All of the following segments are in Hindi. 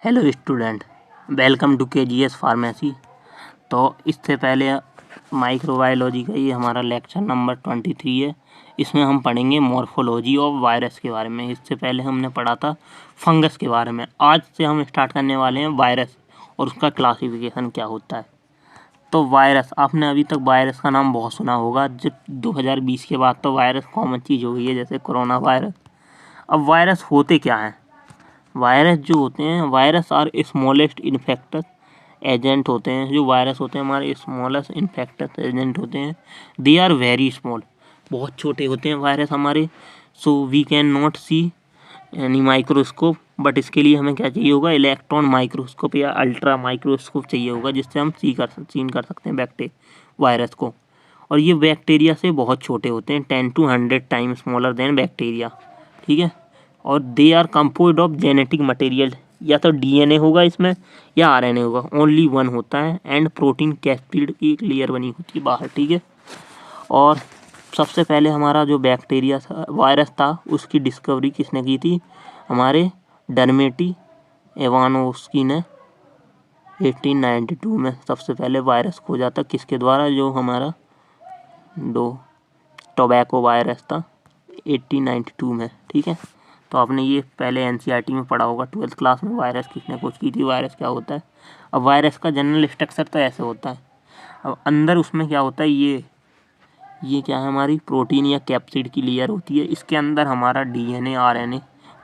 Hello student, welcome to KGS pharmacy. तो इससे पहले माइक्रोबायोलॉजी का ये हमारा लेक्चर नंबर 23 है। इसमें हम पढ़ेंगे मॉर्फोलॉजी ऑफ वायरस के बारे में। इससे पहले हमने पढ़ा था फंगस के बारे में। आज से हम स्टार्ट करने वाले हैं वायरस और उसका क्लासिफिकेशन क्या होता है। तो वायरस, आपने अभी तक वायरस का नाम बहुत सुना होगा। जब 2020 के बाद तो वायरस कॉमन चीज़ हो गई है, जैसे कोरोना वायरस। अब वायरस होते क्या हैं? वायरस जो होते हैं, वायरस आर स्मॉलेस्ट इन्फेक्टस एजेंट होते हैं। जो वायरस होते हैं हमारे स्मॉलेस्ट इन्फेक्टस एजेंट होते हैं। दे आर वेरी स्मॉल, बहुत छोटे होते हैं वायरस हमारे। So we can not see any microscope, but इसके लिए हमें क्या चाहिए होगा? इलेक्ट्रॉन माइक्रोस्कोप या अल्ट्रा माइक्रोस्कोप चाहिए होगा, जिससे हम सीन कर सकते हैं वायरस को। और ये बैक्टीरिया से बहुत छोटे होते हैं, 10 to 100 time smaller than bacteria. ठीक है। और they are composed of genetic material, या तो डीएनए होगा इसमें या आरएनए होगा। ओनली वन होता है। एंड प्रोटीन कैप्सिड की एक लेयर बनी होती है बाहर। ठीक है। और सबसे पहले हमारा जो बैक्टीरिया था, वायरस था, उसकी डिस्कवरी किसने की थी? हमारे डर्मेटी इवानोव्स्की ने 1892 में सबसे पहले वायरस खोजा था। किसके द्वारा? जो हमारा टोबैको वायरस था 1892 में। ठीक है। तो आपने ये पहले एनसीईआरटी में पढ़ा होगा 12th क्लास में, वायरस किसने खोज की थी, वायरस क्या होता है। अब वायरस का जनरल स्ट्रक्चर तो ऐसे होता है। अब अंदर उसमें क्या होता है, ये क्या है? हमारी प्रोटीन या कैप्सिड की लेयर होती है। इसके अंदर हमारा डीएनए आरएनए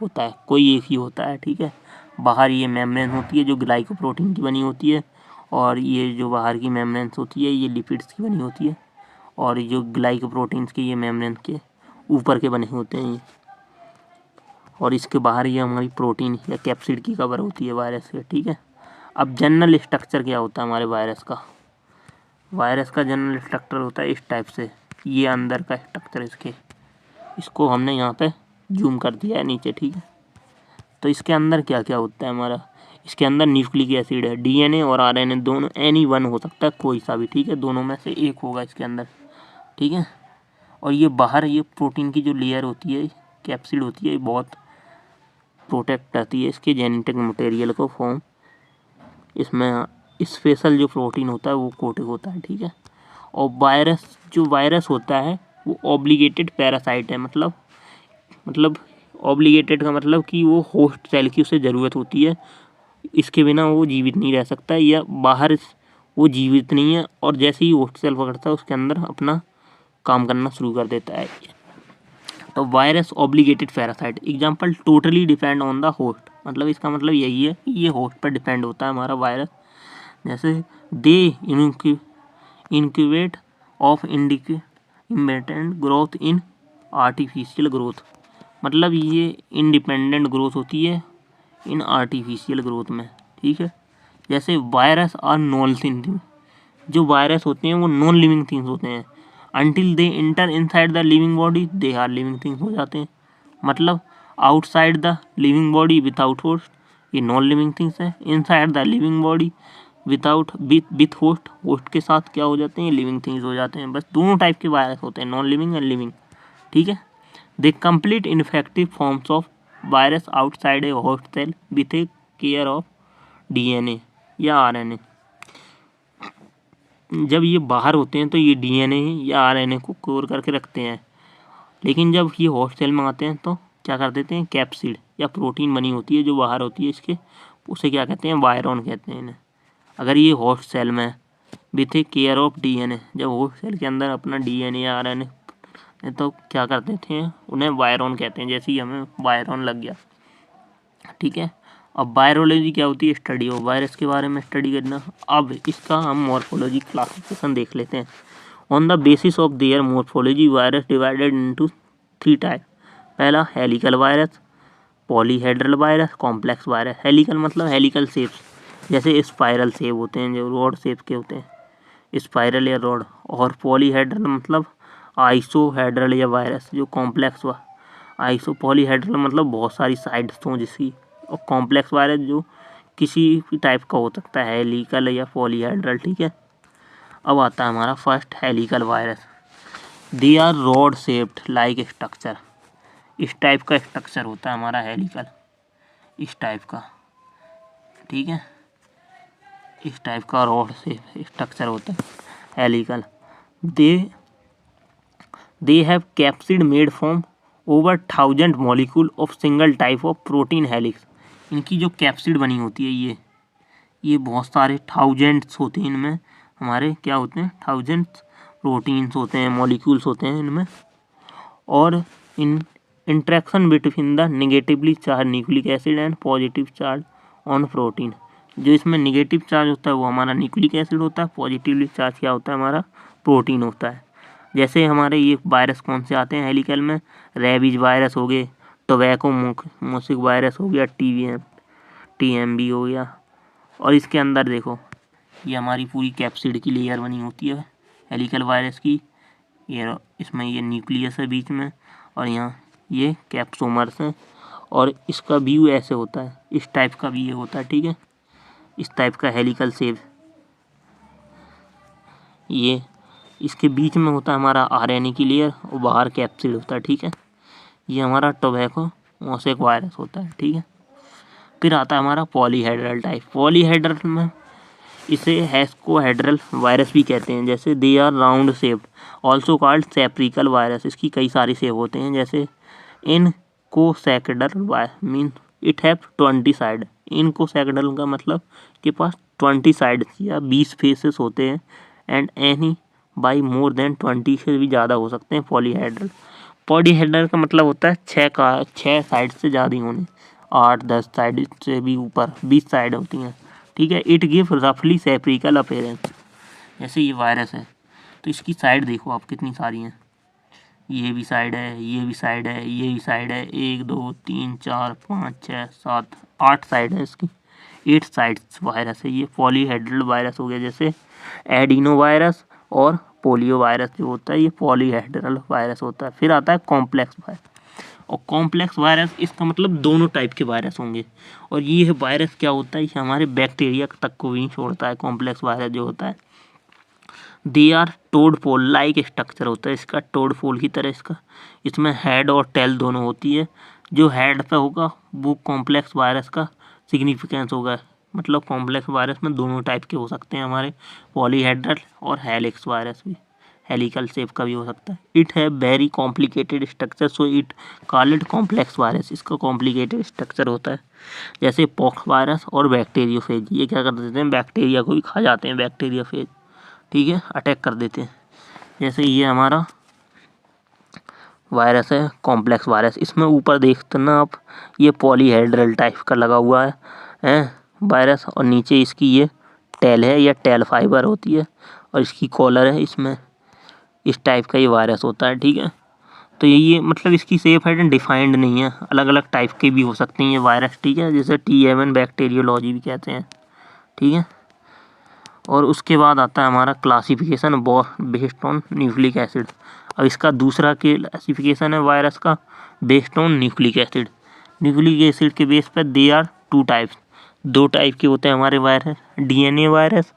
होता है, कोई एक ही होता है। ठीक है। बाहर ये मेम्ब्रेन होती है जो ग्लाइकोप्रोटीन की बनी होती है, और ये जो बाहर की मेम्ब्रेन्स होती है ये लिपिड्स की बनी होती है, और जो ग्लाइकोप्रोटीन्स के ये मेम्ब्रेन के ऊपर के बने होते हैं ये। और इसके बाहर ये हमारी प्रोटीन या कैप्सिड की कवर होती है वायरस के। ठीक है। अब जनरल स्ट्रक्चर क्या होता है हमारे वायरस का? वायरस का जनरल स्ट्रक्चर होता है इस टाइप से। ये अंदर का स्ट्रक्चर इसको हमने यहाँ पे जूम कर दिया है नीचे। ठीक है। तो इसके अंदर क्या क्या होता है हमारा? इसके अंदर न्यूक्लिक एसिड है, डीएनए और आरएनए दोनों, एनी वन हो सकता है, कोई सा भी। ठीक है। दोनों में से एक होगा इसके अंदर। ठीक है। और ये बाहर ये प्रोटीन की जो लेयर होती है, कैप्सिड होती है, ये बहुत प्रोटेक्ट करती है इसके जेनेटिक मटेरियल को फॉर्म। इसमें स्पेशल जो प्रोटीन होता है वो कोटेड होता है। ठीक है। और वायरस होता है वो ऑब्लिगेटेड पैरासाइट है। मतलब ऑब्लिगेटेड का मतलब कि वो होस्ट सेल की उसे ज़रूरत होती है, इसके बिना वो जीवित नहीं रह सकता, या बाहर वो जीवित नहीं है, और जैसे ही होस्ट सेल पकड़ता है उसके अंदर अपना काम करना शुरू कर देता है। तो virus obligated parasite example totally depend on the host. मतलब इसका मतलब यही है कि ये होस्ट पर डिपेंड होता है हमारा वायरस। जैसे they incubate of independent growth in artificial growth. मतलब ये इंडिपेंडेंट ग्रोथ होती है इन आर्टिफिशियल ग्रोथ में। ठीक है। जैसे वायरस और नॉन लिविंग थिंग, जो वायरस होते हैं वो नॉन लिविंग थिंग्स होते हैं। Until they enter inside the living body they are living things हो जाते हैं। मतलब outside the living body without host ये नॉन लिविंग थिंग्स है। Inside the living body with host के साथ क्या हो जाते हैं? लिविंग थिंग्स हो जाते हैं। बस दोनों टाइप के वायरस होते हैं, नॉन लिविंग एंड लिविंग। ठीक है। They complete infective forms of virus outside a host cell with a care of DNA या आरएनए। जब ये बाहर होते हैं तो ये डीएनए या आरएनए को कोर करके रखते हैं, लेकिन जब ये होस्ट सेल में आते हैं तो क्या कर देते हैं? कैप्सिड या प्रोटीन बनी होती है जो बाहर होती है इसके, उसे क्या कहते हैं? वायरॉन कहते हैं इन्हें। अगर ये होस्ट सेल में with a care of DNA, जब होस्ट सेल के अंदर अपना डीएनए या आरएनए, तो क्या करते थे? उन्हें वायरॉन कहते हैं। जैसे ही हमें वायरॉन लग गया। ठीक है। अब वायरोलॉजी क्या होती है? स्टडी ऑफ वायरस के बारे में स्टडी करना। अब इसका हम मॉर्फोलॉजी क्लासिफिकेशन देख लेते हैं। On the basis of their morphology virus divided into 3 type. पहला helical virus, polyhedral virus, complex virus. Helical मतलब हेलिकल शेप्स, जैसे स्पाइरल शेप होते हैं, जो रॉड शेप के होते हैं, स्पाइरल या रॉड। और पॉलीहेड्रल मतलब आइसोहेड्रल या वायरस, जो कॉम्प्लेक्स पॉलीहेड्रल मतलब बहुत सारी साइड्स हों जिसकी। और कॉम्प्लेक्स वायरस जो किसी भी टाइप का हो सकता है, हेलिकल या पॉलीहेड्रल। ठीक है। अब आता है हमारा first helical virus. They are rod shaped like structure. इस टाइप का स्ट्रक्चर होता है हमारा हेलिकल, इस टाइप का। ठीक है, इस टाइप का रॉड से स्ट्रक्चर होता है helical. They have capsid made from over 1000 molecule of single type of protein helix. इनकी जो कैप्सिड बनी होती है ये बहुत सारे थाउजेंड्स होते हैं इनमें, हमारे क्या होते हैं, थाउजेंड्स प्रोटीन्स होते हैं, मॉलिक्यूल्स होते हैं इनमें। और in interaction between the negatively charge nucleic acid and positive charge on protein. जो इसमें नेगेटिव चार्ज होता है वो हमारा न्यूक्लिक एसिड होता है, पॉजिटिवली चार्ज क्या होता है, हमारा प्रोटीन होता है। जैसे हमारे ये वायरस कौन से आते हैं हेलिकल में, रेबीज वायरस हो गए, टोबैको मोसिक वायरस हो गया, TMB हो गया। और इसके अंदर देखो ये हमारी पूरी कैप्सिड की लेयर बनी होती है हेलिकल वायरस की। ये इसमें ये न्यूक्लियस है बीच में, और यहाँ ये कैप्सोमर्स हैं। और इसका व्यू ऐसे होता है, इस टाइप का भी ये होता है, ठीक है, इस टाइप का हेलिकल शेप। ये इसके बीच में होता है हमारा RNA की लेयर और बाहर कैप्सिड होता है, ठीक है। ये हमारा टोबैको मोसेक वायरस होता है, ठीक है। फिर आता है हमारा पॉलीहेड्रल टाइप। पॉलीहेड्रल में इसे हेस्कोहेड्रल वायरस भी कहते हैं। जैसे they are round shaped, also called spherical virus. इसकी कई सारे शेप होते हैं, जैसे icosahedral mean it have 20 side. Icosahedral का मतलब के पास 20 साइड या 20 फेसेस होते हैं, and any by more than 20 से भी ज़्यादा हो सकते हैं पॉलीहेड्रल। पॉलीहेड्रल का मतलब होता है 6 साइड से ज़्यादा होने, 8-10 साइड से भी ऊपर 20 साइड होती हैं, ठीक है। इट गिव रफली सेप्रिकल अपीयरेंस। जैसे ये वायरस है तो इसकी साइड देखो आप कितनी सारी हैं, ये भी साइड है, ये भी साइड है, ये भी साइड है, 1 2 3 4 5 6 7 8 साइड है इसकी, 8 साइड्स वायरस है ये। पॉलीहेड्रल वायरस हो गया। जैसे एडिनो वायरस और पोलियो वायरस जो होता है ये पॉलीहेड्रल वायरस होता है। फिर आता है कॉम्प्लेक्स वायरस। और कॉम्प्लेक्स वायरस इसका मतलब दोनों टाइप के वायरस होंगे। और ये वायरस क्या होता है, ये हमारे बैक्टीरिया तक को भी छोड़ता है। कॉम्प्लेक्स वायरस जो होता है, दे आर टोडफॉल लाइक स्ट्रक्चर होता है इसका, टोडफॉल की तरह इसका। इसमें हेड और टेल दोनों होती है। जो हेड पे होगा वो कॉम्प्लेक्स वायरस का सिग्निफिकेंस होगा। मतलब कॉम्प्लेक्स वायरस में दोनों टाइप के हो सकते हैं हमारे, पॉलीहेड्रल और हेलिक्स वायरस भी, हेलिकल शेप का भी हो सकता है। इट है very complicated structure, so it call it complex virus. इसका कॉम्प्लिकेटेड स्ट्रक्चर होता है। जैसे पॉक्स वायरस और बैक्टीरियोफेज, ये क्या कर देते हैं, बैक्टीरिया को भी खा जाते हैं, बैक्टीरियोफेज, ठीक है, अटैक कर देते हैं। जैसे ये हमारा वायरस है कॉम्प्लेक्स वायरस। इसमें ऊपर देखते ना आप, ये पॉलीहेड्रल टाइप का लगा हुआ है वायरस, और नीचे इसकी ये टेल है या टेल फाइबर होती है, और इसकी कॉलर है। इसमें इस टाइप का ये वायरस होता है, ठीक है। तो ये मतलब इसकी सेफ है डिफाइंड नहीं है, अलग अलग टाइप के भी हो सकते हैं ये वायरस, ठीक है। जैसे TMN बैक्टीरियोलॉजी भी कहते हैं, ठीक है। और उसके बाद आता है हमारा classification based on nucleic acid. अब इसका दूसरा क्लासिफिकेशन है वायरस का based on nucleic acid. Nucleic acid के बेस पर दे आर 2 टाइप्स, 2 टाइप के होते हैं हमारे virus, DNA virus,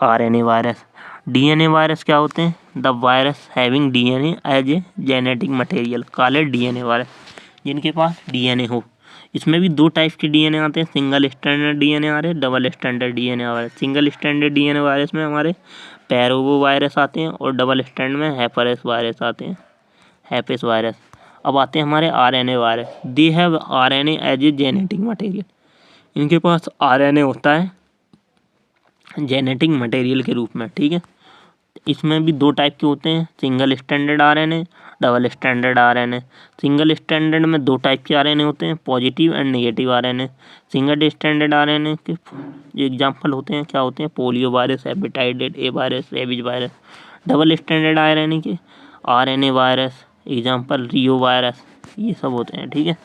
RNA virus. DNA virus क्या होते हैं, the virus having DNA as a genetic material, called DNA virus, जिनके पास DNA हो। इसमें भी 2 टाइप के DNA आते हैं, सिंगल स्टैंडर्ड DNA आ रहे, डबल स्टैंडर्ड DNA आ रहे। सिंगल स्टैंडर्ड DNA वायरस में हमारे पैरोवो वायरस आते हैं, और डबल स्टैंड में हैपरस वायरस आते हैं, हैपेस वायरस। अब आते हैं हमारे RNA virus. They have RNA as a genetic material. इनके पास RNA होता है जेनेटिक मटेरियल के रूप में, ठीक है। इसमें भी 2 टाइप के होते हैं, single standard RNA, double standard RNA। Single standard में 2 टाइप के RNA होते हैं, positive and negative RNA। Single standard RNA के एग्जाम्पल होते हैं, क्या होते हैं, polio virus, hepatitis A virus, rabies virus. Double standard RNA के RNA वायरस, एग्जाम्पल रियो वायरस, ये सब होते हैं, ठीक है।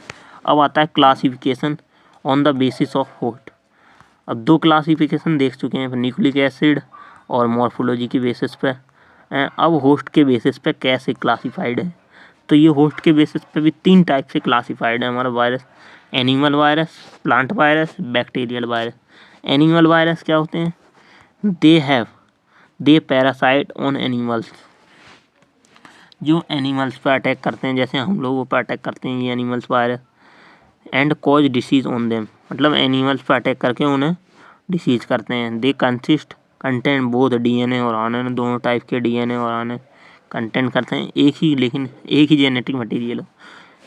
अब आता है classification on the basis of host. अब 2 क्लासिफिकेशन देख चुके हैं, न्यूक्लिक एसिड और मॉर्फोलॉजी के बेसिस पे। अब होस्ट के बेसिस पे कैसे क्लासिफाइड है, तो ये होस्ट के बेसिस पे भी 3 टाइप से क्लासिफाइड है हमारा virus, animal virus, plant virus, bacterial virus. Animal virus क्या होते हैं, दे पैरासाइट ऑन एनिमल्स, जो एनिमल्स पर अटैक करते हैं, जैसे हम लोगों पर अटैक करते हैं ये animals virus. And cause disease on them, मतलब एनिमल्स पर अटैक करके उन्हें डिसीज करते हैं। दे कंटेंट बोथ डीएनए और आरएनए, दोनों टाइप के डीएनए और आरएनए कंटेंट करते हैं लेकिन एक ही जेनेटिक मटेरियल।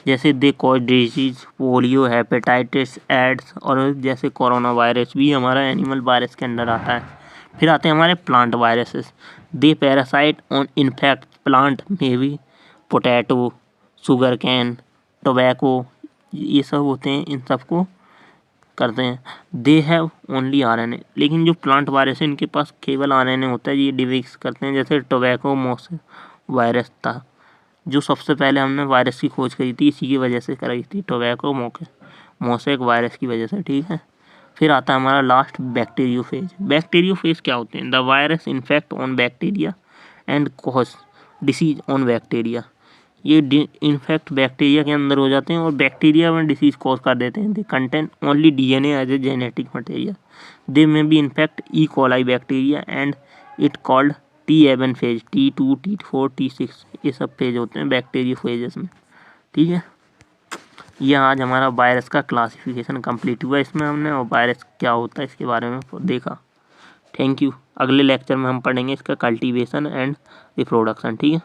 जैसे they cause disease, polio, hepatitis, AIDS, और जैसे कोरोना वायरस भी हमारा एनिमल वायरस के अंदर आता है। फिर आते हैं हमारे plant viruses. They parasite on infect plant में भी पोटैटो, शुगर कैन, टोबैको, ये सब होते हैं, इन सबको करते हैं। दे हैव ओनली आरएनए, लेकिन जो प्लांट वायरस है इनके पास केवल आरएनए होता है, ये डिविक्स करते हैं। जैसे टोबैको मोस वायरस था, जो सबसे पहले हमने वायरस की खोज करी थी, इसी की वजह से कराई थी, टोबैको मोसेक वायरस की वजह से, ठीक है। फिर आता है हमारा लास्ट बैक्टीरियोफेज। बैक्टीरियोफेज क्या होते हैं? The virus infect on bacteria and cause disease on bacteria. ये इन्फेक्ट बैक्टीरिया के अंदर हो जाते हैं और बैक्टीरिया में डिसीज कॉज कर देते हैं। They content only DNA as a genetic material. They may be infect E coli bacteria and it called T11 phage, T2, T4, T6, ये सब फेज होते हैं बैक्टीरिया फेजेस में, ठीक है। ये आज हमारा वायरस का क्लासिफिकेशन कंप्लीट हुआ। इसमें हमने वायरस क्या होता है इसके बारे में देखा। Thank you. अगले लेक्चर में हम पढ़ेंगे इसका कल्टीवेशन एंड रिप्रोडक्शन, ठीक है।